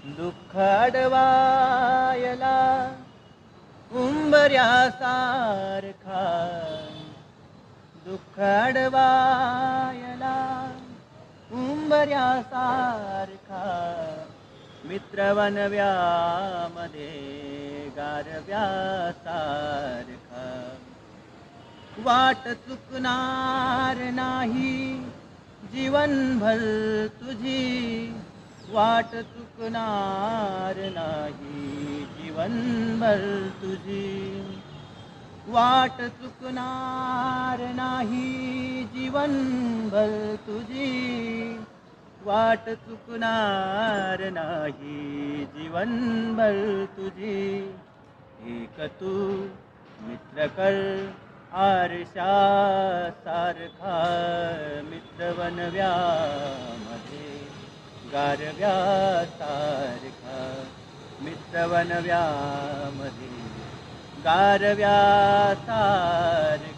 दुःख अडवायला उंबऱ्यासारखा, दुःख अडवायला उंबऱ्यासारखा, मित्र वनव्यामध्ये गारव्यासारखा. वाट चुकणार नाही जीवनभर तुझी, वाट चुकणार नाही जीवनभर तुझी, वाट चुकणार नाही जीवनभर तुझी, वाट चुकणार नाही जीवनभर तुझी. एक तू मित्र कर आरशासारखा, मित्र वनव्यामध्ये गारव्यासारखा, मित्र वनव्यामध्ये गारव्यासारखा.